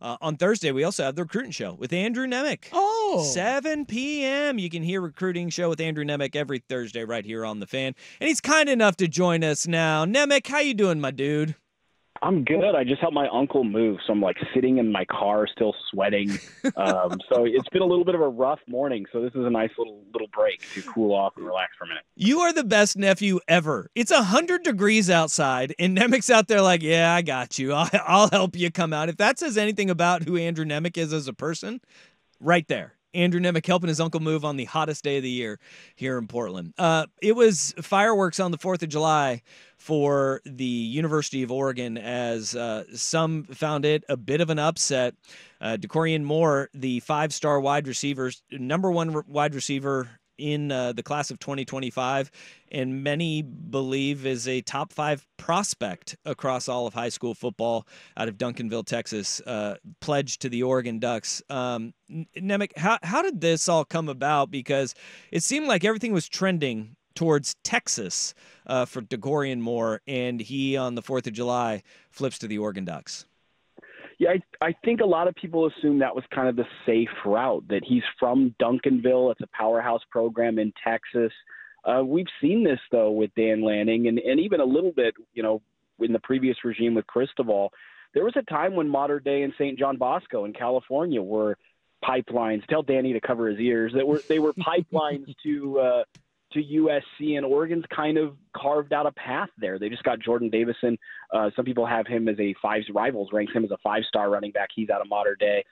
On Thursday, we also have the recruiting show with Andrew Nemec. Oh. 7 p.m. You can hear recruiting show with Andrew Nemec every Thursday right here on The Fan. And he's kind enough to join us now. Nemec, how you doing, my dude? I'm good. I just helped my uncle move, so I'm like sitting in my car still sweating. So it's been a little bit of a rough morning, so this is a nice little break to cool off and relax for a minute. You are the best nephew ever. It's 100 degrees outside, and Nemec's out there like, yeah, I got you. I'll help you come out. If that says anything about who Andrew Nemec is as a person, right there. Andrew Nemec helping his uncle move on the hottest day of the year here in Portland. It was fireworks on the 4th of July for the University of Oregon as some found it a bit of an upset. DeCorian Moore, the 5-star wide receiver, number 1 wide receiver in the class of 2025, and many believe is a top 5 prospect across all of high school football out of Duncanville, Texas, pledged to the Oregon Ducks. Nemec, how did this all come about? Because it seemed like everything was trending towards Texas for DeCorian Moore, and he, on the 4th of July, flips to the Oregon Ducks. Yeah, I think a lot of people assume that was kind of the safe route, that he's from Duncanville. It's a powerhouse program in Texas. We've seen this, though, with Dan Lanning and even a little bit, in the previous regime with Cristobal. There was a time when Mater Dei and St. John Bosco in California were pipelines. Tell Danny to cover his ears. They were pipelines to USC, and Oregon's kind of carved out a path there. They just got Jordan Davison. Some people have him as Rivals ranks him as a 5-star running back. He's out of Mater Dei.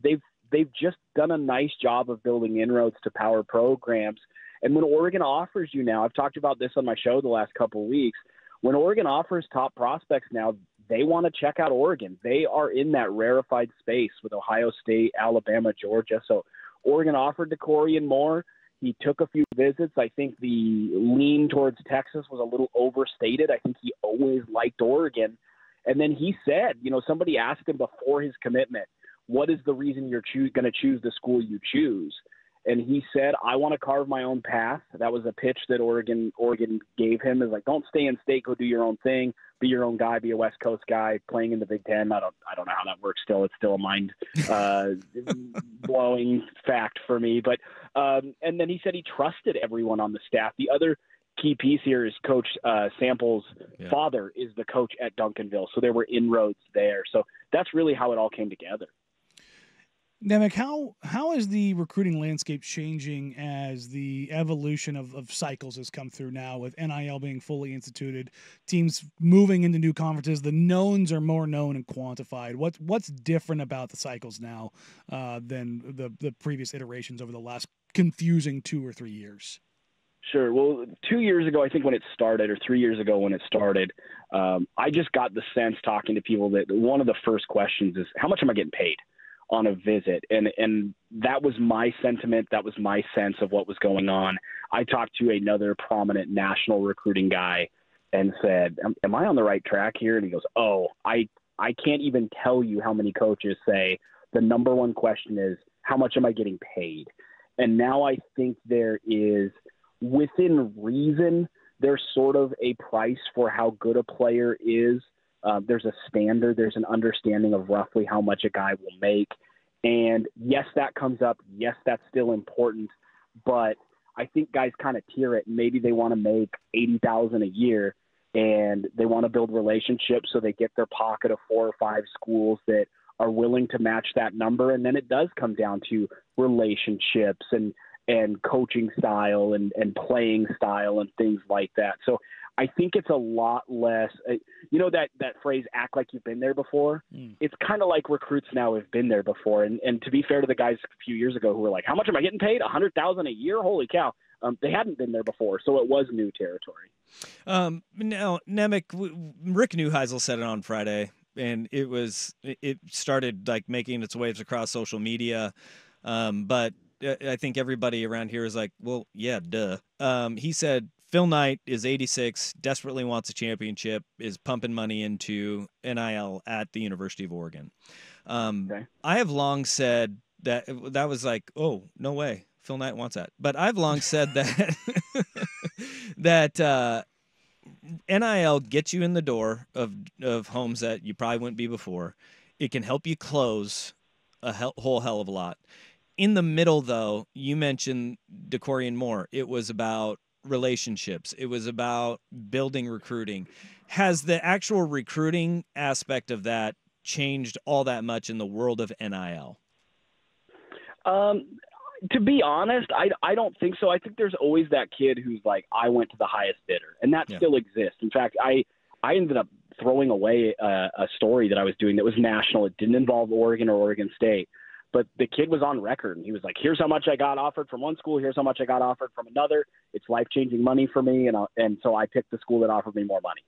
They've just done a nice job of building inroads to power programs. And when Oregon offers you now, I've talked about this on my show the last couple of weeks, when Oregon offers top prospects now, they want to check out Oregon. They are in that rarefied space with Ohio State, Alabama, Georgia. So Oregon offered DeCorian Moore. He took a few visits. I think the lean towards Texas was a little overstated. I think he always liked Oregon. And then he said, somebody asked him before his commitment, what is the reason you're going to choose the school you choose? And he said, I want to carve my own path. That was a pitch that Oregon gave him, is like, don't stay in state, go do your own thing, be your own guy, be a West Coast guy playing in the Big Ten. I don't know how that works still. It's still a mind blowing fact for me. But and then he said he trusted everyone on the staff. The other key piece here is Coach Sample's father is the coach at Duncanville. So there were inroads there. So that's really how it all came together. Nemec, how is the recruiting landscape changing as the evolution of cycles has come through now, with NIL being fully instituted, teams moving into new conferences, the knowns are more known and quantified. What's different about the cycles now than the previous iterations over the last confusing 2 or 3 years? Sure. Well, 2 years ago, I think when it started, or 3 years ago when it started, I just got the sense talking to people that one of the first questions is, how much am I getting paid on a visit? And that was my sentiment. That was my sense of what was going on. I talked to another prominent national recruiting guy and said, am I on the right track here? And he goes, I can't even tell you how many coaches say the number one question is, how much am I getting paid? And now I think there is, within reason, there's sort of a price for how good a player is. There's a standard, there's an understanding of roughly how much a guy will make. And yes, that comes up. Yes, that's still important. But I think guys kind of tier it. Maybe they want to make $80,000 a year and they want to build relationships, so they get their pocket of 4 or 5 schools that are willing to match that number. And then it does come down to relationships and coaching style and playing style and things like that. So I think it's a lot less, that phrase, act like you've been there before. It's kind of like recruits now have been there before. And to be fair to the guys a few years ago who were like, how much am I getting paid? $100,000 a year? Holy cow. They hadn't been there before. So it was new territory. Now, Nemec, Rick Neuheisel said it on Friday, and it started like making its waves across social media. But I think everybody around here is like, well, yeah, duh. He said, Phil Knight is 86, desperately wants a championship, is pumping money into NIL at the University of Oregon. Okay. I have long said that was like, oh, no way, Phil Knight wants that. But I've long said that that NIL gets you in the door of homes that you probably wouldn't be before. It can help you close a whole hell of a lot. In the middle, though, you mentioned Decorian Moore. It was about relationships. It was about building recruiting. Has the actual recruiting aspect of that changed all that much in the world of NIL? To be honest, I don't think so. I think there's always that kid who's like, I went to the highest bidder, and that still exists. In fact, I ended up throwing away a story that I was doing that was national. It didn't involve Oregon or Oregon State, but the kid was on record, and he was like, here's how much I got offered from one school. Here's how much I got offered from another. It's life-changing money for me, and so I picked the school that offered me more money.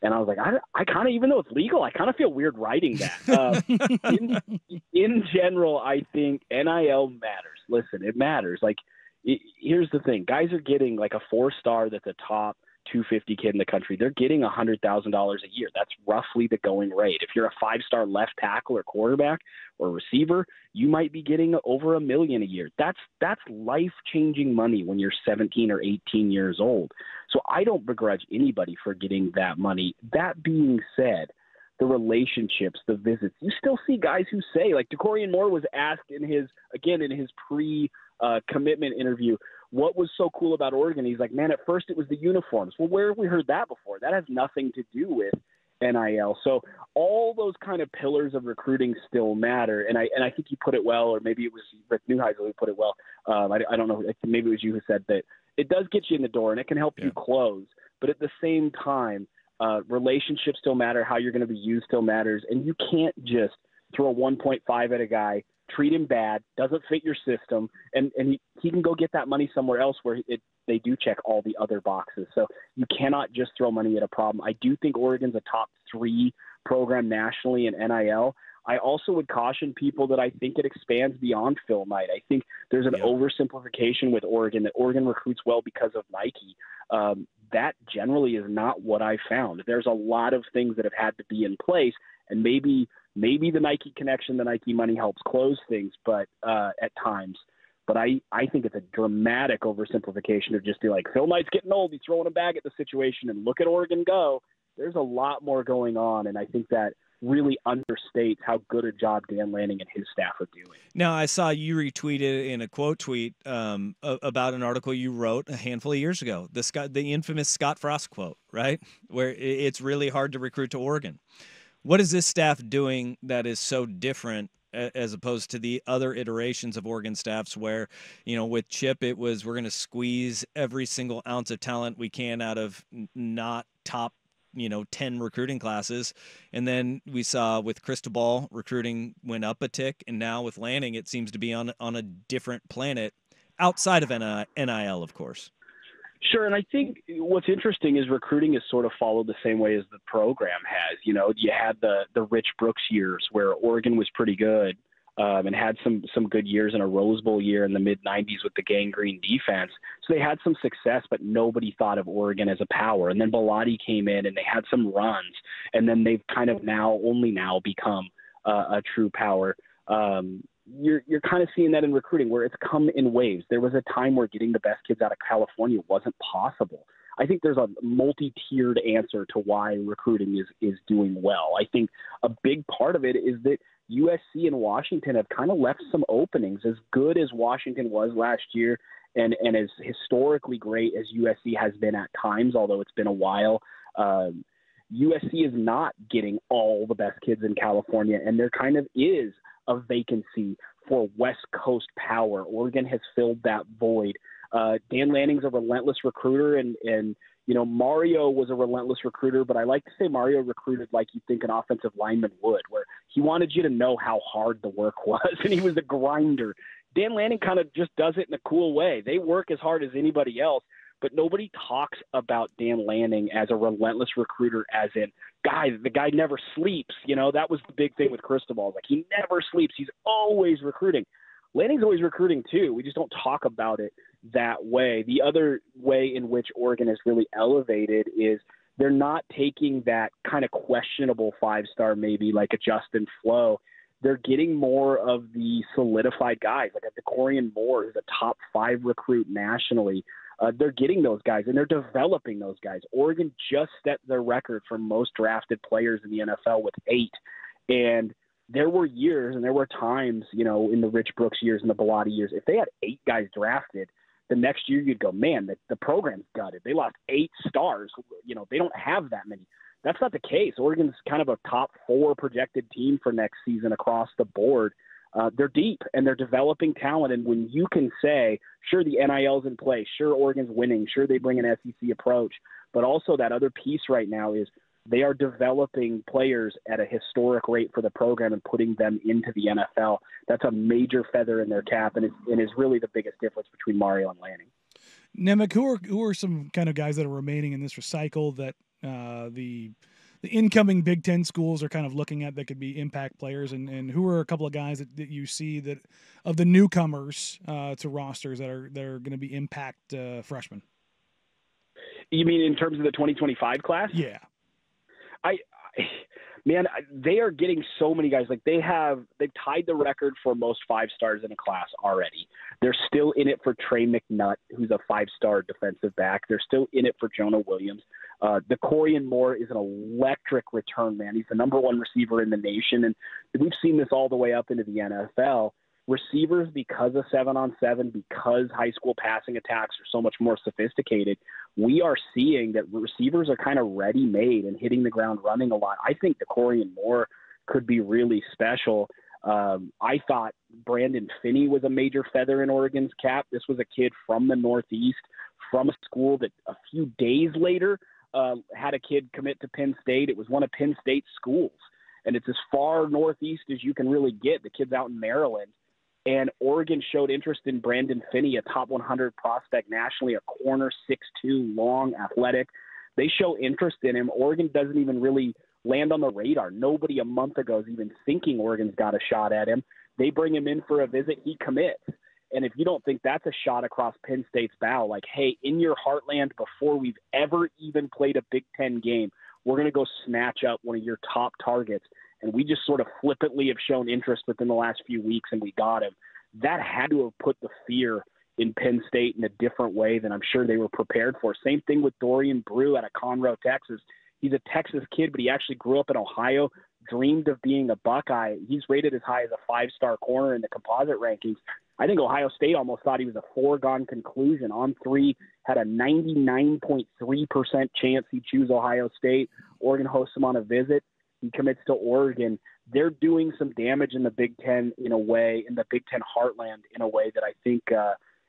And I was like, I kind of, even though it's legal, I kind of feel weird writing that. In general, I think NIL matters. Listen, it matters. Like, here's the thing. Guys are getting like a 4-star that's a top 250 kid in the country. They're getting $100,000 a year. That's roughly the going rate. If you're a 5-star left tackle or quarterback or receiver, you might be getting over $1 million a year. That's life-changing money when you're 17 or 18 years old. So I don't begrudge anybody for getting that money. That being said, the relationships, the visits, you still see guys who say, like Decorian Moore was asked in his pre-commitment interview, what was so cool about Oregon? He's like, man, at first it was the uniforms. Well, where have we heard that before? That has nothing to do with NIL. So all those kind of pillars of recruiting still matter. And I think you put it well, or maybe it was Rick Neuheisel who put it well. I don't know. Maybe it was you who said that it does get you in the door and it can help you close. But at the same time, relationships still matter. How you're going to be used still matters. And you can't just throw a 1.5 at a guy, treat him bad, doesn't fit your system, and he can go get that money somewhere else where they do check all the other boxes. So you cannot just throw money at a problem. I do think Oregon's a top 3 program nationally in NIL. I also would caution people that I think it expands beyond Phil Knight. I think there's an oversimplification with Oregon, that Oregon recruits well because of Nike. That generally is not what I found. There's a lot of things that have had to be in place, and maybe the Nike connection, the Nike money helps close things, but at times. But I think it's a dramatic oversimplification of just be like, Phil Knight's getting old, he's throwing a bag at the situation, and look at Oregon go. There's a lot more going on, and I think that really understates how good a job Dan Lanning and his staff are doing. Now, I saw you retweeted in a quote tweet about an article you wrote a handful of years ago, the infamous Scott Frost quote, right? Where it's really hard to recruit to Oregon. What is this staff doing that is so different as opposed to the other iterations of Oregon staffs where, with Chip, it was we're going to squeeze every single ounce of talent we can out of not top 10 recruiting classes. And then we saw with Cristobal, recruiting went up a tick. And now with Lanning, it seems to be on a different planet outside of NIL, of course. Sure, and I think what's interesting is recruiting has sort of followed the same way as the program has. You had the Rich Brooks years where Oregon was pretty good and had some good years, in a Rose Bowl year in the mid-'90s with the gangrene defense. So they had some success, but nobody thought of Oregon as a power. And then Bellotti came in, and they had some runs, and then they've kind of only now become a true power. You're kind of seeing that in recruiting where it's come in waves. There was a time where getting the best kids out of California wasn't possible. I think there's a multi-tiered answer to why recruiting is doing well. I think a big part of it is that USC and Washington have kind of left some openings. As good as Washington was last year and as historically great as USC has been at times, although it's been a while, USC is not getting all the best kids in California, and there kind of is a vacancy for West Coast power. Oregon has filled that void. Dan Lanning's a relentless recruiter, and Mario was a relentless recruiter, but I like to say Mario recruited like you think an offensive lineman would, where he wanted you to know how hard the work was, and he was a grinder. Dan Lanning kind of just does it in a cool way. They work as hard as anybody else, but nobody talks about Dan Lanning as a relentless recruiter, as in, the guy never sleeps. That was the big thing with Cristobal. Like, he never sleeps. He's always recruiting. Lanning's always recruiting too. We just don't talk about it that way. The other way in which Oregon has really elevated is they're not taking that kind of questionable 5-star, maybe like a Justin Flo. They're getting more of the solidified guys, like a Decorian Moore, who's a top 5 recruit nationally. They're getting those guys, and they're developing those guys. Oregon just set their record for most drafted players in the NFL with 8. And there were years and there were times, in the Rich Brooks years and the Bellotti years, if they had 8 guys drafted, the next year you'd go, man, the program's gutted. They lost 8 stars. They don't have that many. That's not the case. Oregon's kind of a top 4 projected team for next season across the board. They're deep and they're developing talent. And when you can say, sure, the NIL's in place, sure, Oregon's winning, sure, they bring an SEC approach, but also that other piece right now is they are developing players at a historic rate for the program and putting them into the NFL. That's a major feather in their cap, and is really the biggest difference between Mario and Lanning. Nemec, who are some kind of guys that are remaining in this recycle that the incoming Big Ten schools are kind of looking at that could be impact players, and who are a couple of guys that you see that of the newcomers to rosters that are going to be impact freshmen? You mean in terms of the 2025 class? Yeah. They are getting so many guys. Like they've tied the record for most 5-stars in a class already. They're still in it for Trey McNutt, who's a 5-star defensive back. They're still in it for Jonah Williams. Decorian Moore is an electric return man. He's the number 1 receiver in the nation, and we've seen this all the way up into the NFL. Receivers, because of 7-on-7, because high school passing attacks are so much more sophisticated, we are seeing that receivers are kind of ready-made and hitting the ground running a lot. I think Decorian Moore could be really special. I thought Brandon Finney was a major feather in Oregon's cap. This was a kid from the Northeast, from a school that a few days later had a kid commit to Penn State. It was one of Penn State's schools, and it's as far northeast as you can really get. The kid's out in Maryland. And Oregon showed interest in Brandon Finney, a top 100 prospect nationally, a corner, 6'2", long, athletic. They show interest in him. Oregon doesn't even really land on the radar. Nobody a month ago is even thinking Oregon's got a shot at him. They bring him in for a visit. He commits. And if you don't think that's a shot across Penn State's bow, like, hey, in your heartland, before we've ever even played a Big Ten game, we're going to go snatch up one of your top targets. And we just sort of flippantly have shown interest within the last few weeks, and we got him. That had to have put the fear in Penn State in a different way than I'm sure they were prepared for. Same thing with Dorian Brew out of Conroe, Texas. He's a Texas kid, but he actually grew up in Ohio, dreamed of being a Buckeye. He's rated as high as a 5-star corner in the composite rankings. I think Ohio State almost thought he was a foregone conclusion. On 3, had a 99.3% chance he'd choose Ohio State. Oregon hosts him on a visit. He commits to Oregon. They're doing some damage in the Big Ten in a way, in the Big Ten heartland in a way that I think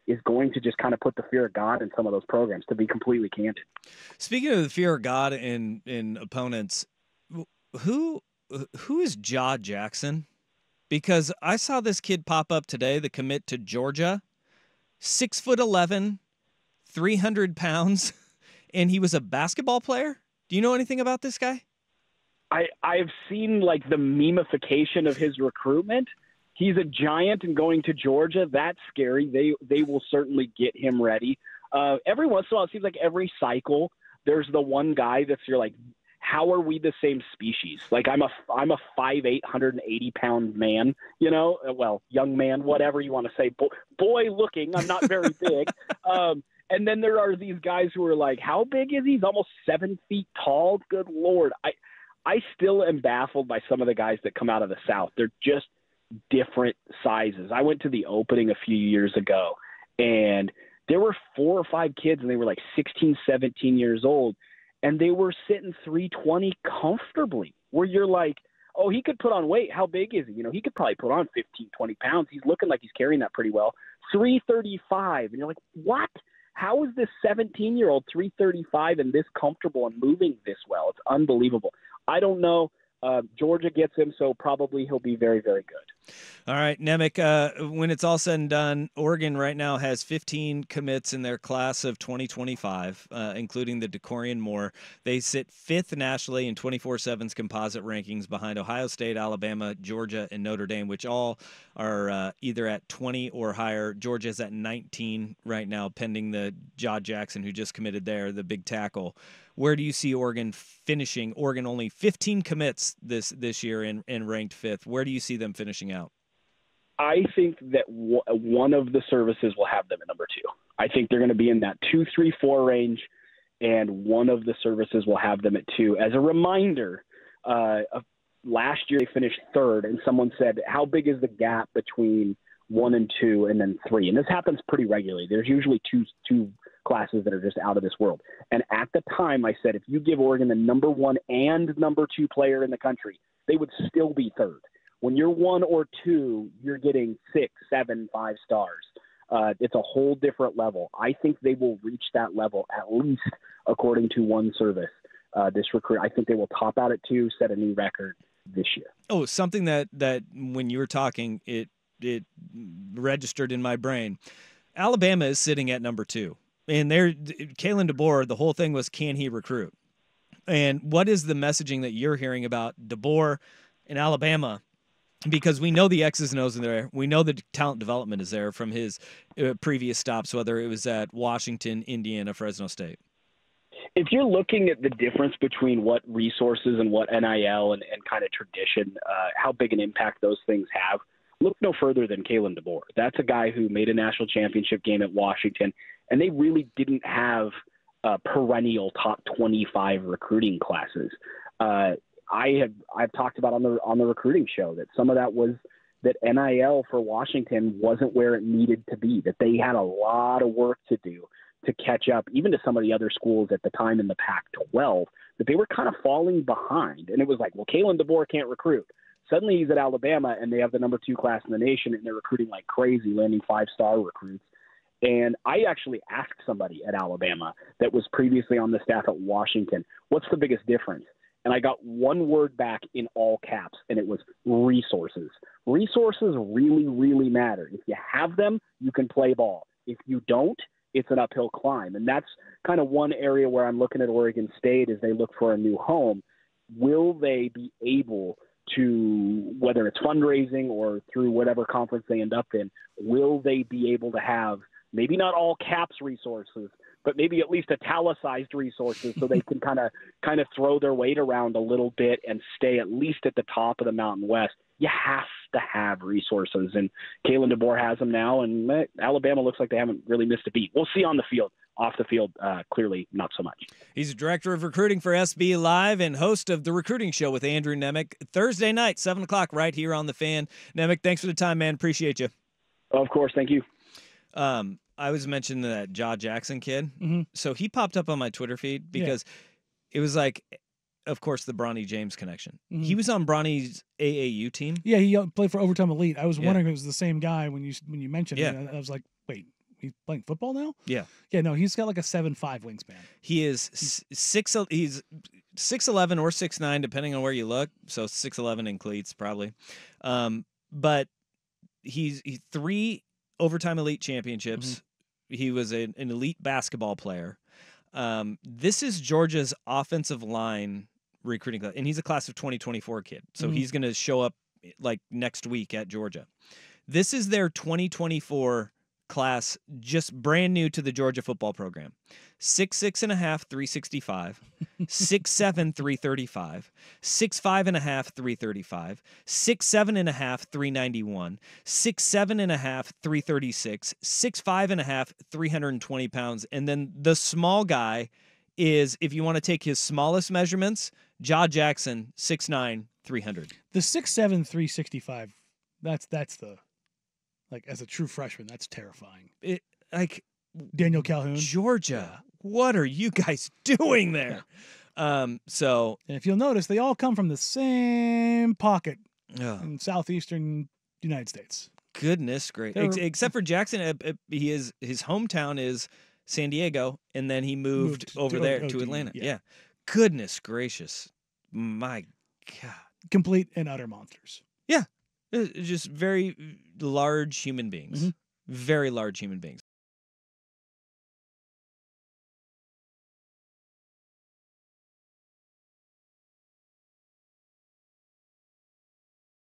is going to just kind of put the fear of God in some of those programs, to be completely candid. Speaking of the fear of God in opponents, who is Jaw Jackson? Because I saw this kid pop up today, the commit to Georgia, 6'11", 300 pounds, and he was a basketball player. Do you know anything about this guy? I've seen like the memification of his recruitment. He's a giant and going to Georgia. That's scary. They will certainly get him ready. Every once in a while, it seems like every cycle, there's the one guy that's you're like, how are we the same species? Like I'm a 5'8", 180-pound man, well, young man, whatever you want to say, boy looking. I'm not very big. And then there are these guys who are like, how big is he? He's almost 7 feet tall. Good Lord. I still am baffled by some of the guys that come out of the South. They're just different sizes. I went to the opening a few years ago, and there were 4 or 5 kids, and they were like 16, 17 years old, and they were sitting 320 comfortably, where you're like, oh, he could put on weight. How big is he? He could probably put on 15, 20 pounds. He's looking like he's carrying that pretty well. 335, and you're like, what? How is this 17-year-old 335 and this comfortable and moving this well? It's unbelievable. I don't know. Georgia gets him, so probably he'll be very, very good. All right, Nemec, when it's all said and done, Oregon right now has 15 commits in their class of 2025, including the Decorian Moore. They sit 5th nationally in 24/7's composite rankings behind Ohio State, Alabama, Georgia, and Notre Dame, which all are either at 20 or higher. Georgia's at 19 right now, pending the Jaw Jackson, who just committed there, the big tackle. Where do you see Oregon finishing? Oregon only 15 commits this year and ranked 5th. Where do you see them finishing out? I think that one of the services will have them at number 2. I think they're going to be in that 2, 3, 4 range, and one of the services will have them at 2. As a reminder, last year they finished third, and someone said, how big is the gap between 1 and 2 and then 3? And this happens pretty regularly. There's usually two classes that are just out of this world. And at the time I said, if you give Oregon the number 1 and number 2 player in the country, they would still be third. When you're 1 or 2, you're getting 6, 7, 5 stars. It's a whole different level. I think they will reach that level, at least according to one service. This recruit, I think they will top out at 2, set a new record this year. Oh, something that when you were talking, it registered in my brain. Alabama is sitting at number 2, and Kalen DeBoer. The whole thing was, can he recruit? And what is the messaging that you're hearing about DeBoer in Alabama? Because we know the X's and O's are there. We know the talent development is there from his previous stops, whether it was at Washington, Indiana, Fresno State. If you're looking at the difference between what resources and what NIL and kind of tradition, how big an impact those things have, look no further than Kalen DeBoer. That's a guy who made a national championship game at Washington, and they really didn't have perennial top 25 recruiting classes. I've talked about on the recruiting show that some of that was that NIL for Washington wasn't where it needed to be, that they had a lot of work to do to catch up, even to some of the other schools at the time in the Pac-12, that they were kind of falling behind. And it was like, well, Kalen DeBoer can't recruit. Suddenly he's at Alabama, and they have the number 2 class in the nation, and they're recruiting like crazy, landing 5-star recruits. And I actually asked somebody at Alabama that was previously on the staff at Washington, what's the biggest difference? And I got one word back in all caps, and it was resources. Resources really, really matter. If you have them, you can play ball. If you don't, it's an uphill climb. And that's kind of one area where I'm looking at Oregon State as they look for a new home. Will they be able to, whether it's fundraising or through whatever conference they end up in, will they be able to have maybe not all caps resources, but maybe at least italicized resources so they can kind of throw their weight around a little bit and stay at least at the top of the Mountain West? You have to have resources, and Kalen DeBoer has them now, and Alabama looks like they haven't really missed a beat. We'll see on the field. Off the field, clearly not so much. He's a director of recruiting for SB Live and host of The Recruiting Show with Andrew Nemec, Thursday night, 7 o'clock, right here on The Fan. Nemec, thanks for the time, man. Appreciate you. Of course. Thank you. I was mentioning that Jaw Jackson kid. Mm-hmm. So he popped up on my Twitter feed because it was like, of course, the Bronny James connection. Mm-hmm. He was on Bronny's AAU team. Yeah, he played for Overtime Elite. I was wondering if it was the same guy when you mentioned it. I was like, wait, he's playing football now? Yeah. Yeah, no, he's got like a 7'5" wingspan. He is he's 6'11" or 6'9", depending on where you look. So 6'11" in cleats, probably. But he's 3 Overtime Elite championships. Mm-hmm. He was an elite basketball player. This is Georgia's offensive line recruiting class, and he's a class of 2024 kid. So he's going to show up like next week at Georgia. This is their 2024 class, just brand new to the Georgia football program. 6'6" and a half, 365, 6'7", 335, 6'5" and a half, 335, 6'7" and a half, 391, 6'7" and a half, 336, 6'5" and a half, 320 pounds. And then the small guy is, if you want to take his smallest measurements, Jaw Jackson, 6'9", 300. The 6'7", 365, that's the, like, as a true freshman, that's terrifying. Daniel Calhoun. Georgia, what are you guys doing there? And if you'll notice, they all come from the same pocket in southeastern United States. Goodness gracious. Except for Jackson, his hometown is San Diego, and then he moved over there to Atlanta. Yeah. Goodness gracious. My God. Complete and utter monsters. Yeah. Just very large human beings. Mm-hmm. Very large human beings.